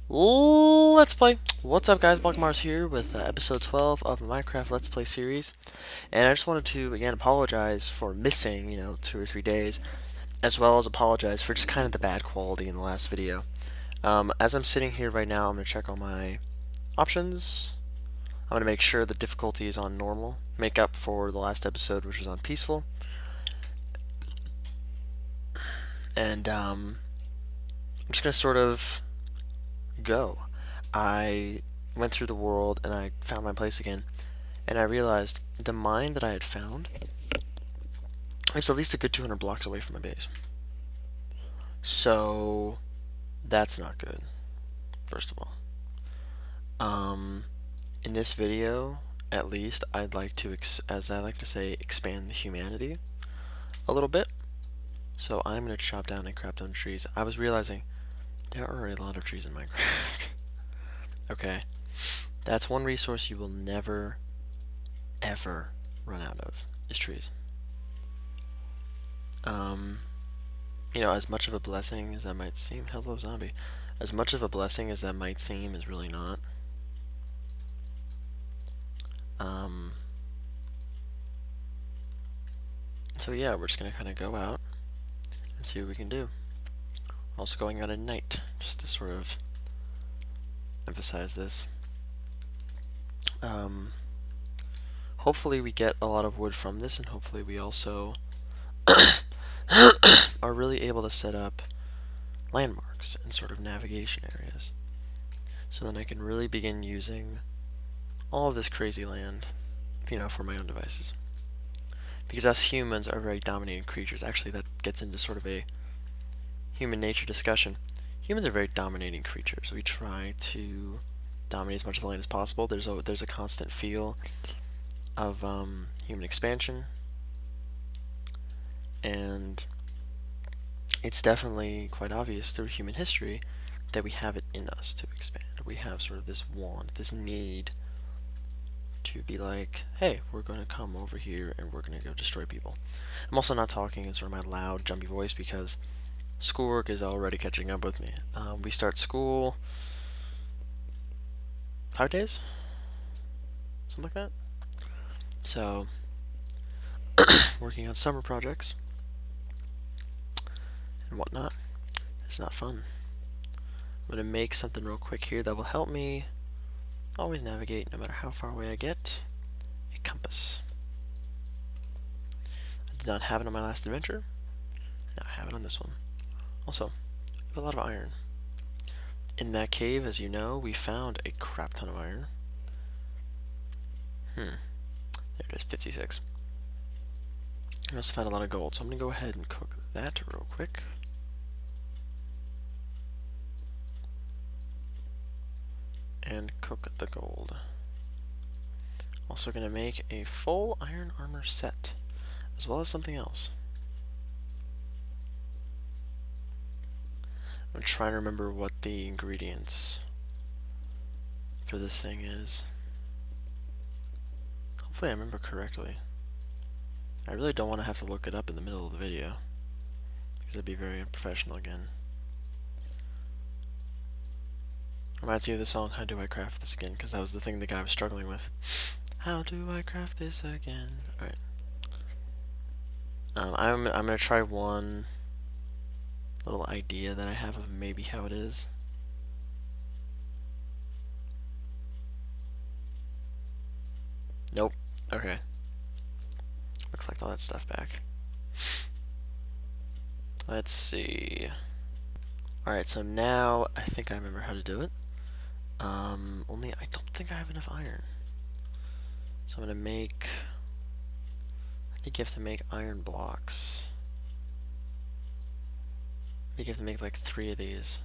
Let's play. What's up, guys? Blockmars here with episode 12 of my Minecraft Let's Play series. And I just wanted to, again, apologize for missing, 2 or 3 days, as well as apologize for just kind of the bad quality in the last video. As I'm sitting here right now, I'm going to check all my options. I'm going to make sure the difficulty is on normal, make up for the last episode, which was on peaceful. And I'm just going to sort of go. I went through the world and I found my place again. And I realized the mine that I had found was at least a good 200 blocks away from my base. So that's not good, first of all. In this video, at least, I'd like to, as I like to say, expand the humanity a little bit. So I'm going to chop down and crap down trees. I was realizing there are a lot of trees in Minecraft. Okay, that's one resource you will never, ever run out of, is trees. As much of a blessing as that might seem, hello zombie, as much of a blessing as that might seem is really not. Um, so yeah, we're just gonna kind of go out and see what we can do. Also going out at night, just to sort of emphasize this. Hopefully we get a lot of wood from this, and hopefully we also are really able to set up landmarks and sort of navigation areas. So then I can really begin using all of this crazy land, for my own devices. Because us humans are very dominating creatures. Actually, that gets into sort of a human nature discussion. Humans are very dominating creatures. We try to dominate as much of the land as possible. There's a constant feel of human expansion, and it's definitely quite obvious through human history that we have it in us to expand. We have sort of this want, this need to be like, hey, we're going to come over here and we're going to go destroy people. I'm also not talking in sort of my loud, jumpy voice because schoolwork is already catching up with me. We start school 5 days, something like that. So, working on summer projects and whatnot. It's not fun. I'm going to make something real quick here that will help me always navigate no matter how far away I get. A compass. I did not have it on my last adventure. Now I have it on this one. Also, I have a lot of iron. In that cave, as you know, we found a crap ton of iron. There it is, 56. I also found a lot of gold, so I'm going to go ahead and cook that real quick. And cook the gold. Also going to make a full iron armor set, as well as something else. I'm going to try and remember what the ingredients for this thing is. Hopefully I remember correctly. I really don't want to have to look it up in the middle of the video, because it'd be very unprofessional again. Reminds me of the song, How Do I Craft This Again, because that was the thing the guy was struggling with. How do I craft this again? Alright. I'm going to try one little idea that I have of maybe how it is. Nope. Okay. I'll collect all that stuff back. Let's see. Alright, so now I think I remember how to do it. Only I don't think I have enough iron. So I'm gonna make... I think you have to make iron blocks. I think you have to make like 3 of these.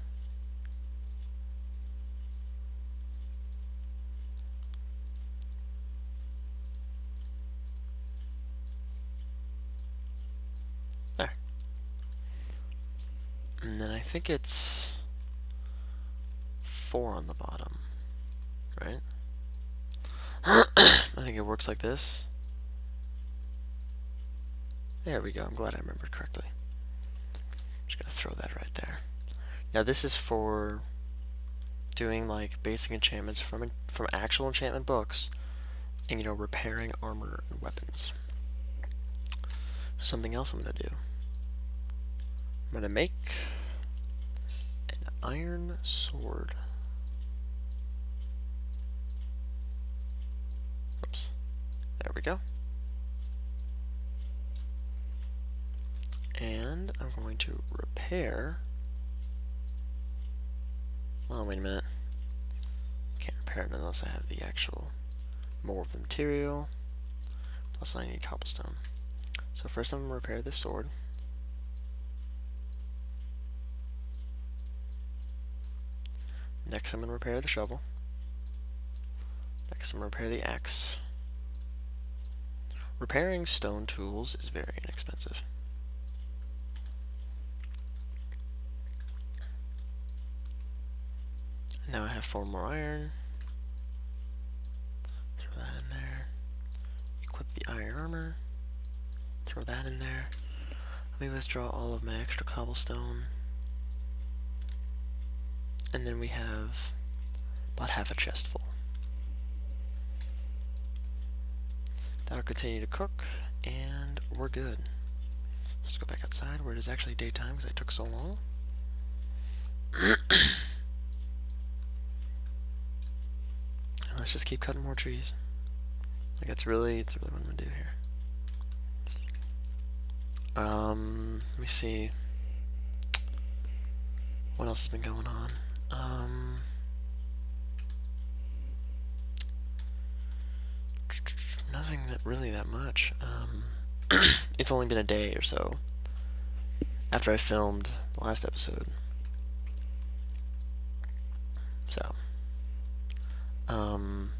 There. And then I think it's 4 on the bottom, right? I think it works like this. There we go. I'm glad I remembered correctly. I'm just gonna throw that right there. Now this is for doing like basic enchantments from actual enchantment books, and repairing armor and weapons. Something else I'm gonna do. I'm gonna make an iron sword. Oops. There we go. And I'm going to repair. Oh, wait a minute. Can't repair it unless I have the actual more of the material. Plus I need cobblestone. So first I'm going to repair this sword. Next I'm going to repair the shovel. Next I'm going to repair the axe. Repairing stone tools is very inexpensive. Now I have 4 more iron. Throw that in there. Equip the iron armor. Throw that in there. Let me withdraw all of my extra cobblestone. And then we have about half a chest full. That'll continue to cook, and we're good. Let's go back outside where it is actually daytime because I took so long. Let's just keep cutting more trees. Like it's really what I'm gonna do here. Let me see. What else has been going on? Nothing really that much. It's only been a day or so after I filmed the last episode. So, oh,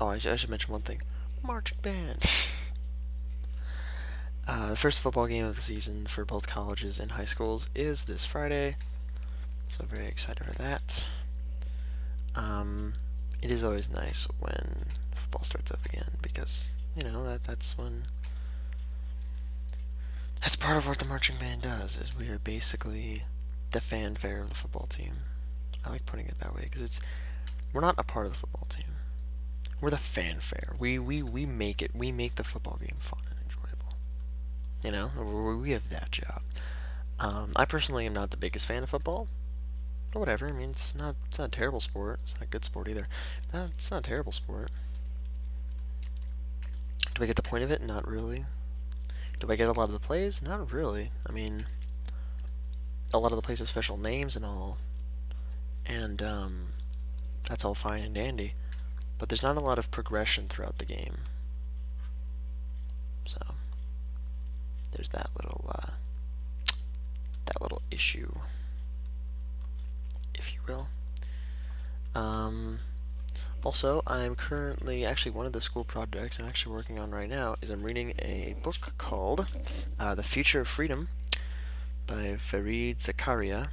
I should mention one thing. Marching band. The first football game of the season for both colleges and high schools is this Friday, so very excited for that. It is always nice when football starts up again because that's part of what the marching band does. Is we are basically the fanfare of the football team. I like putting it that way because we're not a part of the football team. We're the fanfare. We make the football game fun and enjoyable. We have that job. I personally am not the biggest fan of football. But whatever, I mean, it's not a terrible sport. It's not a good sport either. It's not a terrible sport. Do I get the point of it? Not really. Do I get a lot of the plays? Not really. I mean, a lot of the plays have special names and all. And, that's all fine and dandy. But there's not a lot of progression throughout the game. So, there's that little issue, if you will. Also, I'm currently, actually one of the school projects I'm actually working on right now is I'm reading a book called The Future of Freedom by Fareed Zakaria.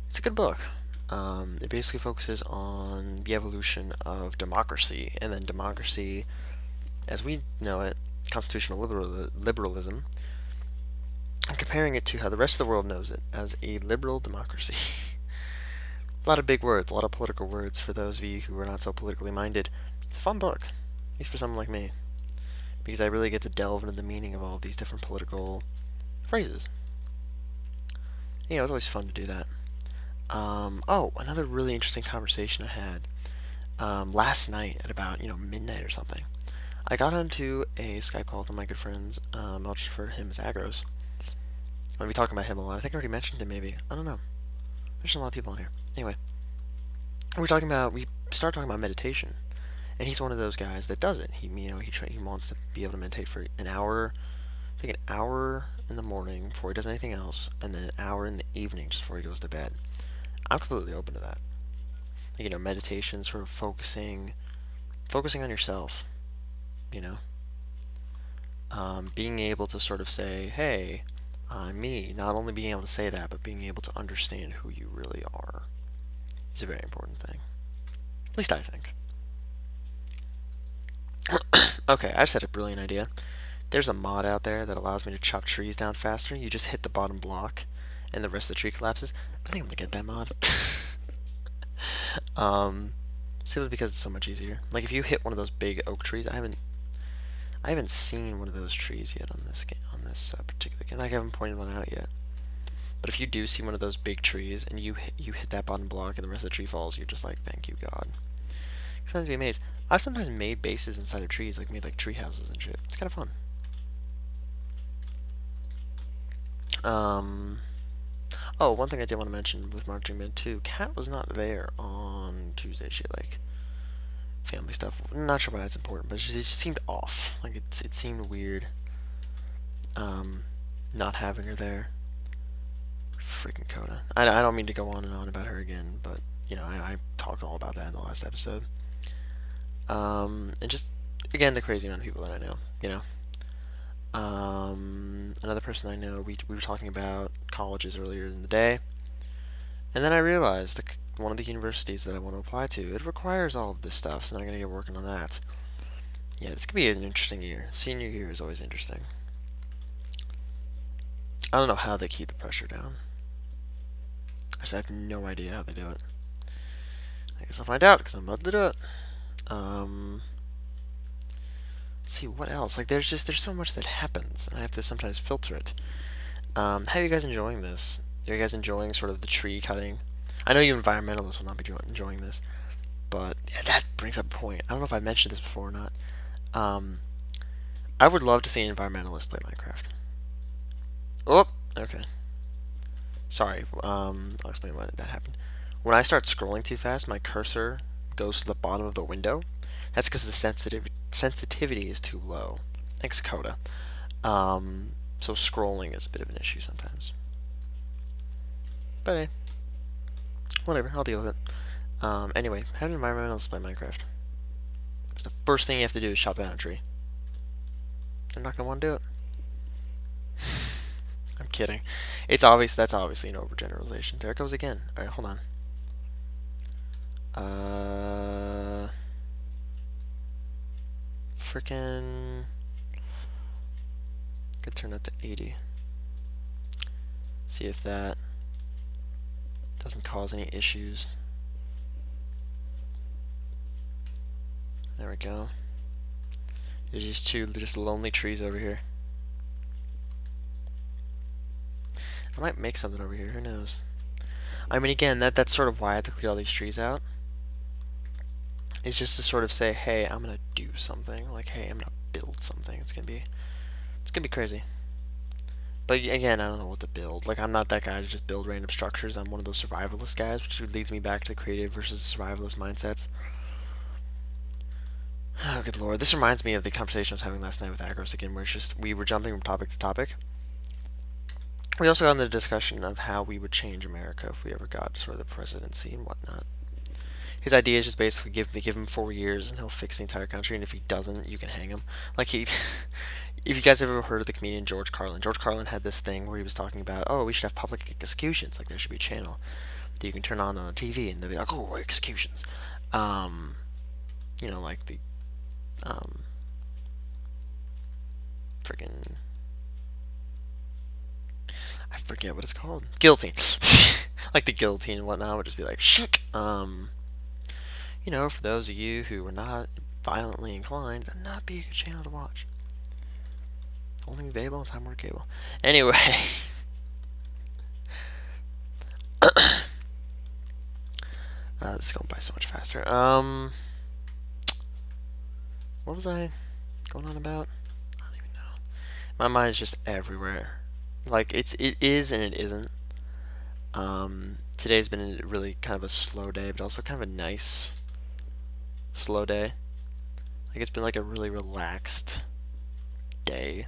It's a good book. It basically focuses on the evolution of democracy, and then democracy, as we know it, constitutional liberalism, and comparing it to how the rest of the world knows it as a liberal democracy. A lot of big words, a lot of political words for those of you who are not so politically minded. It's a fun book, at least for someone like me, because I really get to delve into the meaning of all of these different political phrases. It's always fun to do that. Oh, another really interesting conversation I had last night at about midnight or something. I got onto a Skype call with one of my good friends. I'll just refer to him as Agros. I'll be talking about him a lot. I think I already mentioned him, maybe. I don't know. There's a lot of people on here. Anyway, we started talking about meditation, and he's one of those guys that does it. He wants to be able to meditate for an hour, I think an hour in the morning before he does anything else, and then an hour in the evening just before he goes to bed. I'm completely open to that. Meditation, sort of focusing on yourself. Being able to sort of say, hey, I'm me. Not only being able to say that, but being able to understand who you really are is a very important thing. At least I think. Okay, I just had a brilliant idea. There's a mod out there that allows me to chop trees down faster. You just hit the bottom block, and the rest of the tree collapses. I think I'm gonna get that mod. Um, simply because it's so much easier. Like if you hit one of those big oak trees, I haven't seen one of those trees yet on this game, on this particular game. Like I haven't pointed one out yet. But if you do see one of those big trees and you hit that bottom block and the rest of the tree falls, you're just like, thank you God. Sometimes be amazed. I've sometimes made bases inside of trees, like made like tree houses and shit. It's kind of fun. Oh, one thing I did want to mention with Marching Band 2, Kat was not there on Tuesday. She had like family stuff. I'm not sure why that's important, but it just seemed off. Like it seemed weird. Not having her there. Freaking Coda. I don't mean to go on and on about her again, but you know I talked all about that in the last episode. And just again the crazy amount of people that I know. You know. Another person I know, we were talking about colleges earlier in the day, and then I realized one of the universities that I want to apply to, it requires all of this stuff, so now I'm going to get working on that. Yeah, this could be an interesting year. Senior year is always interesting. I don't know how they keep the pressure down. I have no idea how they do it. I guess I'll find out, because I'm about to do it. Let's see, what else? Like, there's so much that happens, and I have to sometimes filter it. How are you guys enjoying this? Are you guys enjoying sort of the tree cutting? I know you environmentalists will not be enjoying this, but yeah, that brings up a point. I don't know if I mentioned this before or not. I would love to see an environmentalist play Minecraft. Oh, okay. Sorry, I'll explain why that happened. When I start scrolling too fast, my cursor goes to the bottom of the window. That's because the sensitivity is too low. Thanks, Coda. So scrolling is a bit of an issue sometimes. But hey, whatever, I'll deal with it. Anyway, have an environmentalist play Minecraft. Because the first thing you have to do is chop down a tree. They're not going to want to do it. I'm kidding. It's obvious. That's obviously an overgeneralization. There it goes again. All right, hold on. Frickin' could turn that to 80. See if that doesn't cause any issues. There we go. There's these two just lonely trees over here. I might make something over here. Who knows? I mean, again, that's sort of why I had to clear all these trees out. It's just to sort of say, hey, I'm gonna do something. Like, hey, I'm gonna build something. It's gonna be crazy. But again, I don't know what to build. Like, I'm not that guy to just build random structures. I'm one of those survivalist guys, which leads me back to creative versus survivalist mindsets. Oh, good lord. This reminds me of the conversation I was having last night with Agros again, where it's just we were jumping from topic to topic. We also got into the discussion of how we would change America if we ever got sort of the presidency and whatnot. His idea is just basically give him 4 years and he'll fix the entire country, and if he doesn't, you can hang him. Like he, if you guys have ever heard of the comedian George Carlin, George Carlin had this thing where he was talking about, oh, we should have public executions. Like there should be a channel that you can turn on the TV and they'll be like, oh, executions. You know, like the freaking I forget what it's called. Guillotine. Like the guillotine and whatnot would just be like shink. You know, for those of you who are not violently inclined, that'd not be a good channel to watch. Only available on Time Warner Cable. Anyway. This is going by so much faster. What was I going on about? I don't even know. My mind is just everywhere. Like it is and it isn't. Today's been really kind of a slow day, but also kind of a nice slow day. Like it's been like a really relaxed day,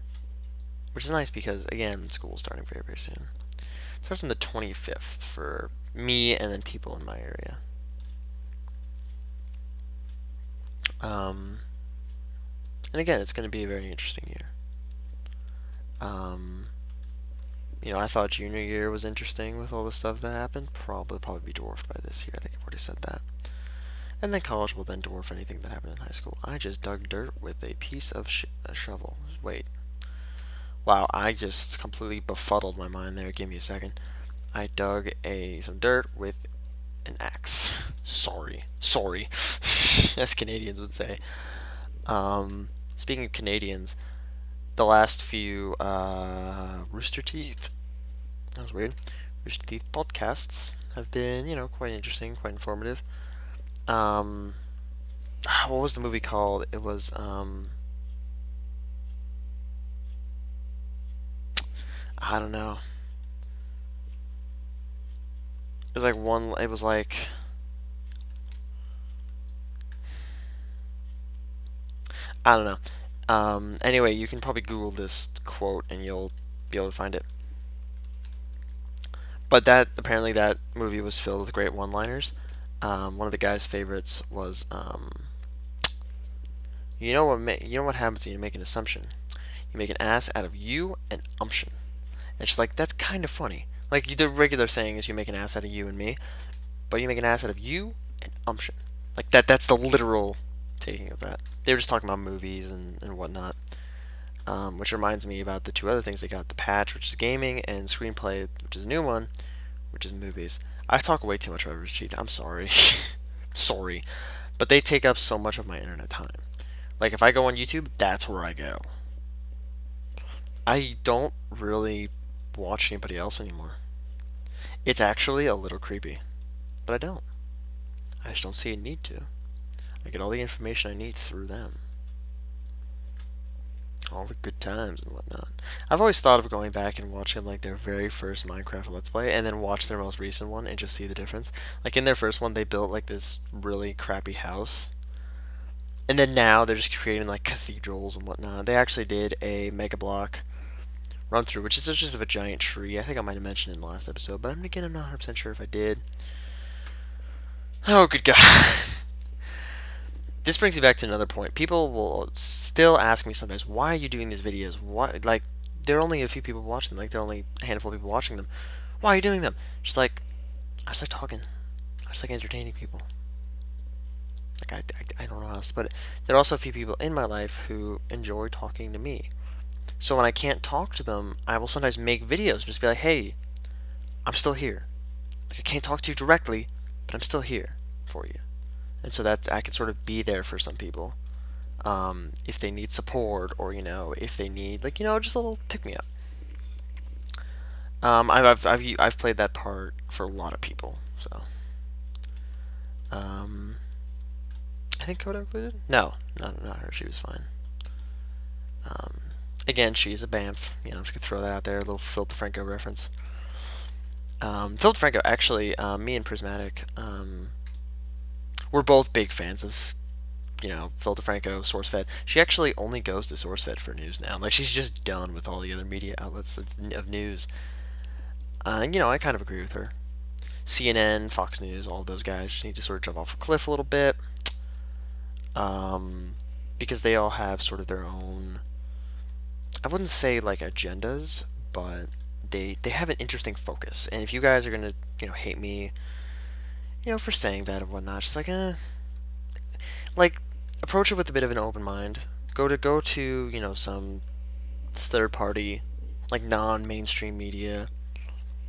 which is nice because again, school's starting very very soon. It starts on the 25th for me and then people in my area. And again, it's going to be a very interesting year. You know, I thought junior year was interesting with all the stuff that happened. Probably be dwarfed by this year. I think I've already said that. And then college will then dwarf anything that happened in high school. I just dug dirt with a piece of a shovel. Wait. Wow, I just completely befuddled my mind there. Give me a second. I dug some dirt with an axe. Sorry, as Canadians would say. Speaking of Canadians, the last few Rooster Teeth, that was weird, Rooster Teeth podcasts have been, quite interesting, quite informative. Um, what was the movie called? It was, I don't know. It was like, I don't know. Anyway, you can probably Google this quote and you'll be able to find it. But apparently that movie was filled with great one-liners. One of the guy's favorites was, you know what happens when you make an assumption. You make an ass out of you and umption. And she's like, that's kind of funny. Like the regular saying is you make an ass out of you and me, but you make an ass out of you and umption. Like that's the literal taking of that. They were just talking about movies and whatnot. Which reminds me about the two other things they got: the patch, which is gaming, and screenplay, which is a new one, which is movies. I talk way too much about Rooster Teeth. I'm sorry, sorry, but they take up so much of my internet time. Like if I go on YouTube, that's where I go. I don't really watch anybody else anymore. It's actually a little creepy, but I don't. I just don't see a need to. I get all the information I need through them. All the good times and whatnot. I've always thought of going back and watching like their very first Minecraft Let's Play and then watch their most recent one and just see the difference. Like in their first one, they built like this really crappy house. And then now they're just creating like cathedrals and whatnot. They actually did a Mega Block run through, which is just of a giant tree. I think I might have mentioned it in the last episode, but again, I'm not 100% sure if I did. Oh, good God. This brings me back to another point. People will still ask me sometimes, why are you doing these videos? Why, like, there are only a few people watching them. Like, there are only a handful of people watching them. Why are you doing them? Just like, I just like talking. I just like entertaining people. Like, I don't know how else to put it. There are also a few people in my life who enjoy talking to me. So when I can't talk to them, I will sometimes make videos and just be like, hey, I'm still here. Like, I can't talk to you directly, but I'm still here for you. And so that's, I can sort of be there for some people. If they need support, or if they need just a little pick me up. I've played that part for a lot of people. So um, I think Coda included. No, not her. She was fine. Um, Again, she's a Banff. I'm just gonna throw that out there. A little Phil DeFranco reference. Phil DeFranco, actually, me and Prismatic, we're both big fans of Phil DeFranco, SourceFed. She actually only goes to SourceFed for news now. Like, she's just done with all the other media outlets of news. I kind of agree with her. CNN, Fox News, all of those guys just need to sort of jump off a cliff a little bit. Because they all have sort of their own, I wouldn't say like agendas, but they have an interesting focus. And if you guys are gonna, hate me, for saying that and whatnot, just like approach it with a bit of an open mind. Go to some third party, like non-mainstream media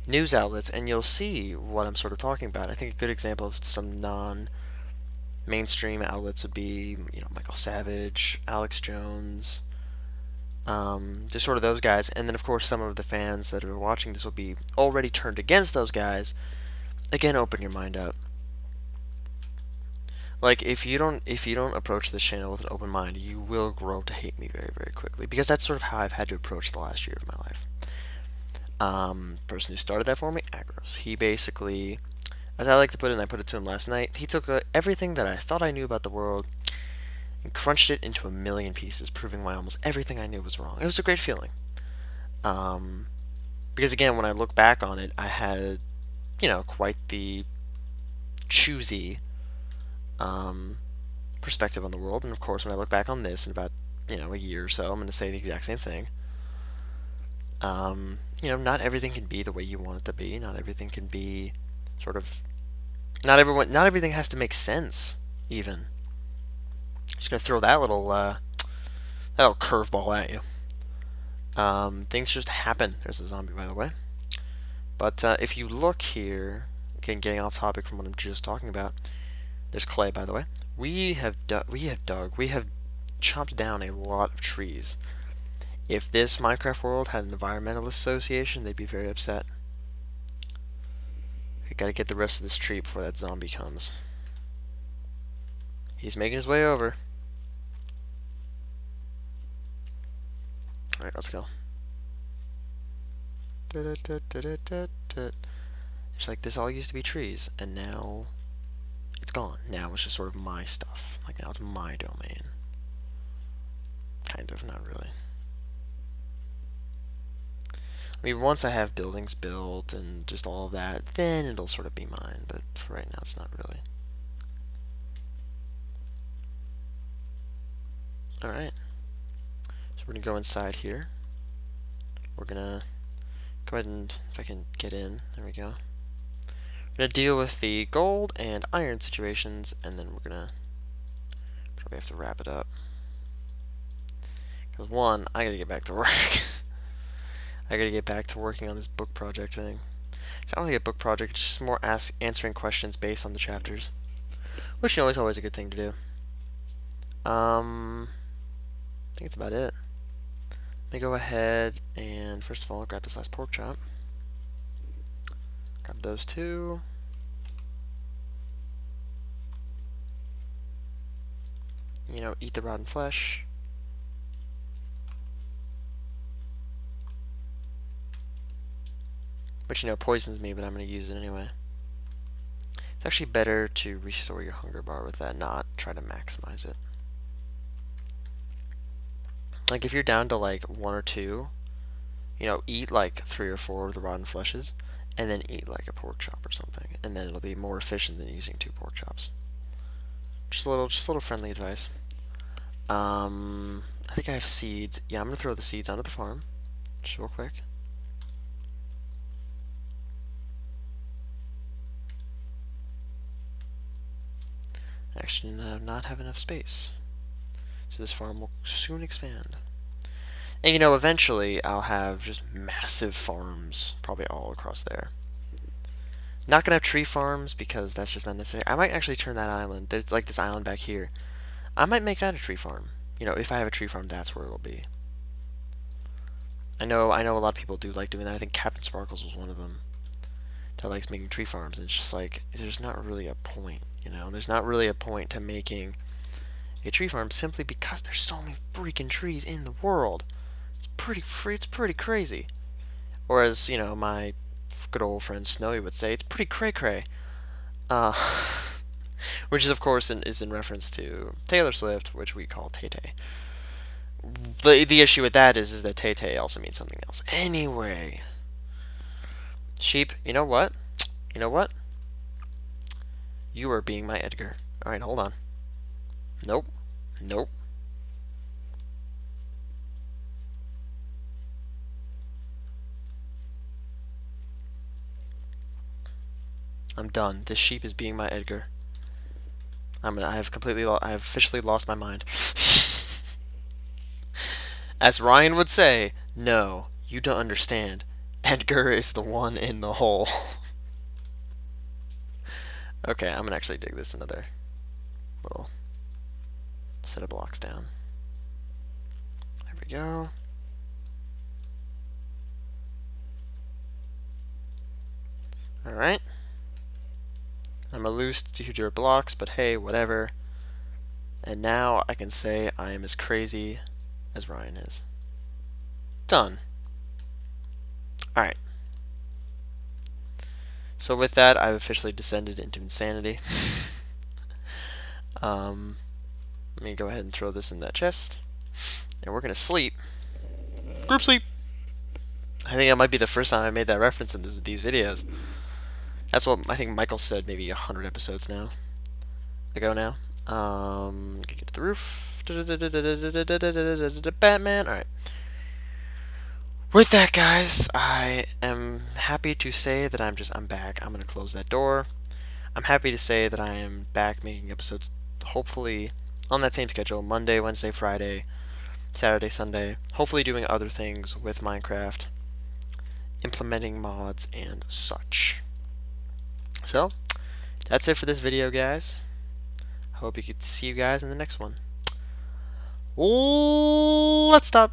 news outlets, and you'll see what I'm sort of talking about. I think a good example of some non-mainstream outlets would be Michael Savage, Alex Jones, just sort of those guys, and then of course some of the fans that are watching this will be already turned against those guys. Again, open your mind up. Like if you don't approach this channel with an open mind, you will grow to hate me very, very quickly, because that's sort of how I've had to approach the last year of my life. Person who started that for me, Agros. He basically, as I like to put it, and I put it to him last night, he took everything that I thought I knew about the world and crunched it into a million pieces, proving why almost everything I knew was wrong. It was a great feeling. Because again, when I look back on it, I had, quite the choosy perspective on the world. And of course, when I look back on this in about, a year or so, I'm going to say the exact same thing. Not everything can be the way you want it to be. Not everything can be sort of, not everything has to make sense, even. Just gonna throw that little curveball at you. Things just happen. There's a zombie, by the way. But if you look here, again, getting off topic from what I'm just talking about, There's clay, by the way. We have chopped down a lot of trees. If this Minecraft world had an environmentalist association, they'd be very upset. We gotta get the rest of this tree before that zombie comes. He's making his way over. Alright, let's go. It's like this all used to be trees, and now it's gone. Now it's just sort of my stuff. Like now it's my domain. Kind of, not really. I mean, once I have buildings built and just all of that, then it'll sort of be mine, but for right now it's not really. Alright. So we're gonna go inside here. We're gonna go ahead and, if I can get in, there we go. We're gonna deal with the gold and iron situations, and then we're gonna probably have to wrap it up. Because one, I gotta get back to work. I gotta get back to working on this book project thing. It's not really a book project, it's just more answering questions based on the chapters. Which, you know, is always a good thing to do. I think that's about it. Let me go ahead and, first of all, grab this last pork chop. Grab those two. You know, eat the rotten flesh. Which, you know, poisons me, but I'm going to use it anyway. It's actually better to restore your hunger bar with that, not try to maximize it. Like, if you're down to, like, 1 or 2, you know, eat, like, 3 or 4 of the rotten fleshes, and then eat, like, a pork chop or something. And then it'll be more efficient than using 2 pork chops. Just a little friendly advice. I think I have seeds. Yeah, I'm going to throw the seeds onto the farm. Just real quick. Actually, not have enough space. So this farm will soon expand. And you know, eventually I'll have just massive farms, probably all across there. Not gonna have tree farms because that's just not necessary. I might actually turn that island. There's like this island back here. I might make that a tree farm. You know, if I have a tree farm, that's where it'll be. I know a lot of people do like doing that. I think Captain Sparkles was one of them that likes making tree farms. And it's just like, there's not really a point, you know? There's not really a point to making a tree farm simply because there's so many freaking trees in the world. It's pretty crazy. Or as, you know, my good old friend Snowy would say, it's pretty cray-cray. Which is, of course, is in reference to Taylor Swift, which we call Tay-Tay. The issue with that is that Tay-Tay also means something else. Anyway. Sheep, you know what? You know what? You are being my Edgar. Alright, hold on. Nope. Nope. I'm done. This sheep is being my Edgar. I have officially lost my mind. As Ryan would say, no, you don't understand. Edgar is the one in the hole. Okay, I'm gonna actually dig this another little set of blocks down. There we go. Alright. I'm a loose 2 blocks, but hey, whatever. And now I can say I am as crazy as Ryan is. Done. Alright. So with that, I've officially descended into insanity. Let me go ahead and throw this in that chest. And we're going to sleep. Group sleep! I think that might be the first time I made that reference in these videos. That's what I think Michael said maybe 100 episodes ago now. Get to the roof. Batman. Alright. With that, guys, I am happy to say that I'm back. I'm going to close that door. I'm happy to say that I am back making episodes, hopefully on that same schedule, Monday, Wednesday, Friday, Saturday, Sunday. Hopefully doing other things with Minecraft, implementing mods and such. So, that's it for this video, guys. Hope you could see you guys in the next one. Let's stop.